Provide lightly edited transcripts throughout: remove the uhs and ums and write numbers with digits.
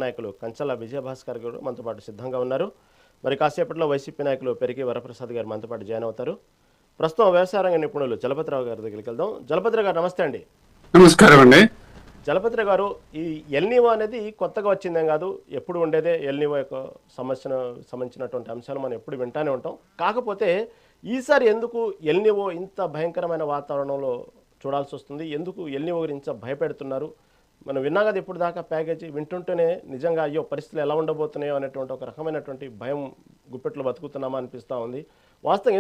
నాయకులు కంచల విజయభాస్కర్ గారు మనతో పాటు సిద్ధంగా ఉన్నారు. మరి కాసేపట్లో వైసీపీ నాయకులు పెరిగి వరప్రసాద్ గారు మనతో పాటు జాయిన్ అవుతారు. ప్రస్తుతం వ్యవసాయ రంగ నిపుణులు జలపతిరావు గారి దగ్గరికి వెళ్దాం. జలపతిరావు గారు నమస్తే అండి. నమస్కారం అండి. జలపతిరావు గారు, ఈ ఎల్నివో అనేది కొత్తగా వచ్చిందేం కాదు, ఎప్పుడు ఉండేదే. ఎల్నివో యొక్క సమస్యను సంబంధించినటువంటి అంశాలు మనం ఎప్పుడు వింటానే ఉంటాం. కాకపోతే ఈసారి ఎందుకు ఎల్నివో ఇంత భయంకరమైన వాతావరణంలో చూడాల్సి వస్తుంది? ఎందుకు ఎల్నివో గురించి భయపెడుతున్నారు? మనం విన్నా కదా ఇప్పుడు దాకా ప్యాకేజీ వింటుంటేనే నిజంగా అయ్యో పరిస్థితులు ఎలా ఉండబోతున్నాయో అనేటువంటి ఒక రకమైనటువంటి భయం గుప్పెట్లో బతుకుతున్నామా అనిపిస్తూ ఉంది. వాస్తవం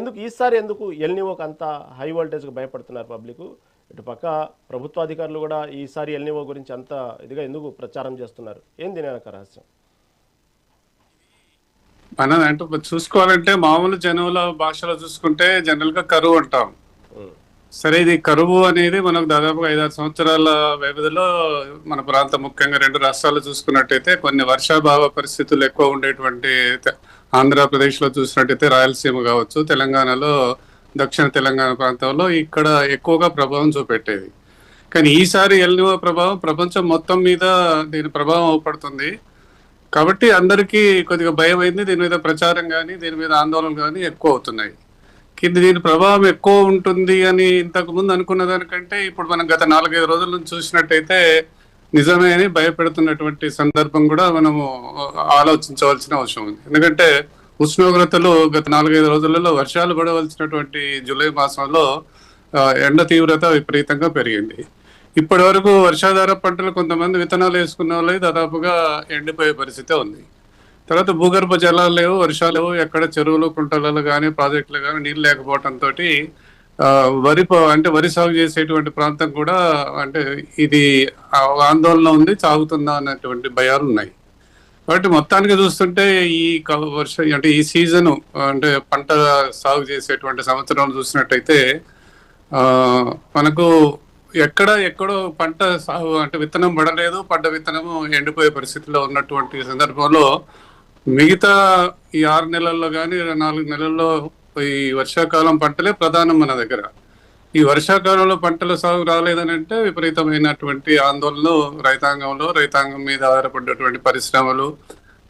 ఎందుకు ఎల్నివోకి అంత హై వోల్టేజ్కి భయపడుతున్నారు పబ్లిక్? ఇటు పక్క ప్రభుత్వ అధికారులు కూడా ఈసారి ఎల్నివో గురించి అంత ఇదిగా ఎందుకు ప్రచారం చేస్తున్నారు? ఏం దీని వెనక రహస్యం? మనం అంటే చూసుకోవాలంటే మామూలు జనుల భాషలో చూసుకుంటే జనరల్ గా కరువు అంటాం. సరే, ఇది కరువు అనేది మనకు దాదాపుగా 5-6 సంవత్సరాల వ్యవధిలో మన ప్రాంతం ముఖ్యంగా 2 రాష్ట్రాలు చూసుకున్నట్టయితే కొన్ని వర్షాభావ పరిస్థితులు ఎక్కువ ఉండేటువంటి ఆంధ్రప్రదేశ్ లో చూసినట్టయితే రాయలసీమ కావచ్చు, తెలంగాణలో దక్షిణ తెలంగాణ ప్రాంతంలో ఇక్కడ ఎక్కువగా ప్రభావం చూపెట్టేది. కానీ ఈసారి ఎల్నివో ప్రభావం ప్రపంచం మొత్తం మీద దీని ప్రభావం పడుతుంది. కాబట్టి అందరికీ కొద్దిగా భయం అయింది. దీని మీద ప్రచారం కానీ దీని మీద ఆందోళన కానీ ఎక్కువ అవుతున్నాయి. దీని ప్రభావం ఎక్కువ ఉంటుంది అని ఇంతకు ముందు అనుకున్న దానికంటే ఇప్పుడు మనం గత 4-5 రోజుల నుంచి చూసినట్టయితే నిజమే అని భయపెడుతున్నటువంటి సందర్భం కూడా మనము ఆలోచించవలసిన అవసరం ఉంది. ఎందుకంటే ఉష్ణోగ్రతలు గత 4-5 రోజులలో వర్షాలు పడవలసినటువంటి జూలై మాసంలో ఎండ తీవ్రత విపరీతంగా పెరిగింది. ఇప్పటి వరకు వర్షాధార పంటలు కొంతమంది విత్తనాలు వేసుకున్న వాళ్ళు దాదాపుగా ఎండిపోయే పరిస్థితి ఉంది. తర్వాత భూగర్భ జలాలు లేవు, వర్షాలు లేవు, ఎక్కడ చెరువులు కుంటలలో కానీ ప్రాజెక్టులు కానీ నీళ్ళు లేకపోవడంతో వరి సాగు చేసేటువంటి ప్రాంతం కూడా అంటే ఇది ఆందోళన ఉంది, సాగుతుందా అన్నటువంటి భయాలు ఉన్నాయి. కాబట్టి మొత్తానికి చూస్తుంటే ఈ సీజన్ అంటే పంట సాగు చేసేటువంటి సంవత్సరం చూసినట్టయితే మనకు ఎక్కడో పంట సాగు అంటే విత్తనం పడలేదు, పడ్డ విత్తనము ఎండిపోయే పరిస్థితిలో ఉన్నటువంటి సందర్భంలో మిగతా ఈ 6 నెలల్లో కానీ 4 నెలల్లో ఈ వర్షాకాలం పంటలే ప్రధానం మన దగ్గర. ఈ వర్షాకాలంలో పంటల సాగు రాలేదని అంటే విపరీతమైనటువంటి ఆందోళనలు రైతాంగం మీద ఆధారపడ్డటువంటి పరిశ్రమలు,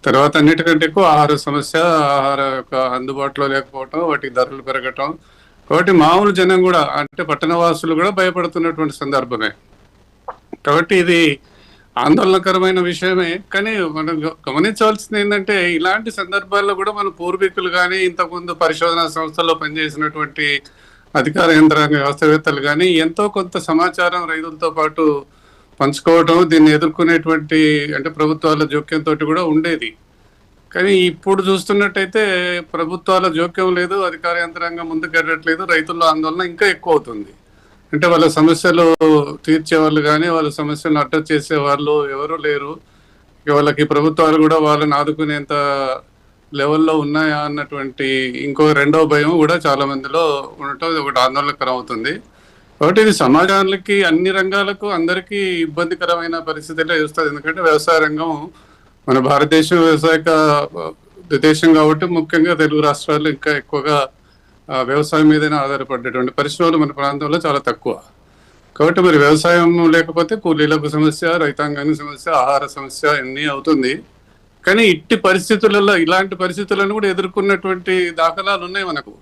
తర్వాత అన్నిటికంటే ఎక్కువ ఆహార సమస్య, ఆహార యొక్క అందుబాటులో లేకపోవటం, వాటి ధరలు పెరగటం. కాబట్టి మామూలు జనం కూడా అంటే పట్టణవాసులు కూడా భయపడుతున్నటువంటి సందర్భమే. కాబట్టి ఇది ఆందోళనకరమైన విషయమే. కానీ మనం గమనించవలసింది ఏంటంటే ఇలాంటి సందర్భాల్లో కూడా మన పూర్వీకులు కానీ ఇంతకుముందు పరిశోధనా సంస్థల్లో పనిచేసినటువంటి అధికార యంత్రాంగ వ్యవస్థవేత్తలు కానీ ఎంతో కొంత సమాచారం రైతులతో పాటు పంచుకోవటం, దీన్ని ఎదుర్కొనేటువంటి అంటే ప్రభుత్వాల జోక్యంతో కూడా ఉండేది. కానీ ఇప్పుడు చూస్తున్నట్టయితే ప్రభుత్వాల జోక్యం లేదు, అధికార యంత్రాంగం ముందుకెళ్ళట్లేదు, రైతుల ఆందోళన ఇంకా ఎక్కువ అవుతుంది. అంటే వాళ్ళ సమస్యలు తీర్చే వాళ్ళు కానీ వాళ్ళ సమస్యలను అడ్రస్ చేసే వాళ్ళు ఎవరు లేరు. వాళ్ళకి ప్రభుత్వాలు కూడా వాళ్ళని ఆదుకునేంత లెవెల్లో ఉన్నాయా అన్నటువంటి ఇంకో రెండో భయం కూడా చాలా మందిలో ఉండటం ఒకటి ఆందోళనకరం అవుతుంది. కాబట్టి ఇది సమాజానికి అన్ని రంగాలకు అందరికీ ఇబ్బందికరమైన పరిస్థితుల్లో చూస్తుంది. ఎందుకంటే వ్యవసాయ రంగం మన భారతదేశం వ్యవసాయక దేశం కాబట్టి ముఖ్యంగా తెలుగు రాష్ట్రాలు ఇంకా ఎక్కువగా వ్యవసాయం మీదనే ఆధారపడేటువంటి పరిశ్రమలు మన ప్రాంతంలో చాలా తక్కువ. కాబట్టి మరి వ్యవసాయం లేకపోతే కూలీలకు సమస్య, రైతాంగానికి సమస్య, ఆహార సమస్య అన్నీ అవుతుంది. కానీ ఇలాంటి పరిస్థితులను కూడా ఎదుర్కొన్నటువంటి దాఖలాలు ఉన్నాయి మనకు.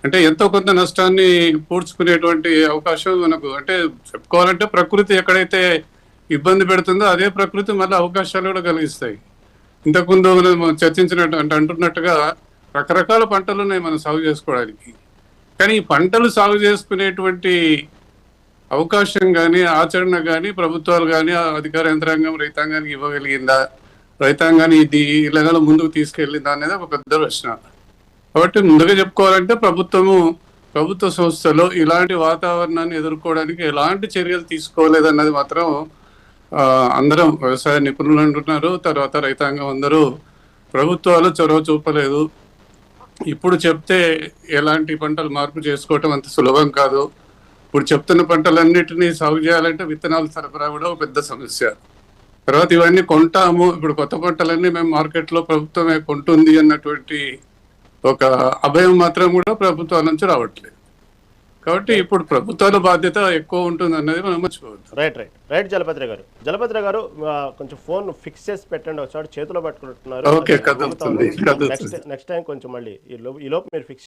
అంటే ఎంతో కొంత నష్టాన్ని పూడ్చుకునేటువంటి అవకాశం మనకు అంటే చెప్పుకోవాలంటే ప్రకృతి ఎక్కడైతే ఇబ్బంది పెడుతుందో అదే ప్రకృతి మళ్ళీ అవకాశాలు కూడా కలిగిస్తాయి. ఇంతకుముందు మనం చర్చించినట్టు అంటున్నట్టుగా రకరకాల పంటలు ఉన్నాయి మనం సాగు చేసుకోవడానికి. కానీ ఈ పంటలు సాగు చేసుకునేటువంటి అవకాశం కానీ ఆచరణ కానీ ప్రభుత్వాలు కానీ ప్రభుత్వాలు యంత్రాంగం రైతాంగానికి ఇవ్వగలిగిందా, రైతాంగాన్ని ఇలాగ ముందుకు తీసుకెళ్ళిందా అనేది ఒక పెద్ద ప్రశ్న. కాబట్టి ముందుగా చెప్పుకోవాలంటే ప్రభుత్వ సంస్థలు ఇలాంటి వాతావరణాన్ని ఎదుర్కోవడానికి ఎలాంటి చర్యలు తీసుకోలేదన్నది మాత్రం అందరం వ్యవసాయ నిపుణులు అంటున్నారు. తర్వాత రైతాంగం అందరూ ప్రభుత్వాలు చొరవ చూపలేదు. ఇప్పుడు చెప్తే ఎలాంటి పంటలు మార్పు చేసుకోవటం అంత సులభం కాదు. ఇప్పుడు చెప్తున్న పంటలన్నిటినీ సాగు చేయాలంటే విత్తనాలు సరఫరా కూడా ఒక పెద్ద సమస్య. తర్వాత ఇవన్నీ కొంటాము, ఇప్పుడు కొత్త పంటలన్నీ మేము మార్కెట్లో ప్రభుత్వమే కొంటుంది అన్నటువంటి ఒక అభయం మాత్రం కూడా ప్రభుత్వాల నుంచి రావట్లేదు. కాబట్టి ఇప్పుడు ప్రభుత్వాల బాధ్యత ఎక్కువ ఉంటుంది అన్నది మనం మర్చిపోవద్దు. రైట్ జలపత్ర గారు కొంచెం ఫోన్ ఫిక్స్ చేసి పెట్టండి ఒకసారి, చేతిలో పట్టుకుంటున్నారు. ఓకే, కదులుతుంది. నెక్స్ట్ టైం కొంచెం మళ్ళీ ఈ లోపు మీరు ఫిక్స్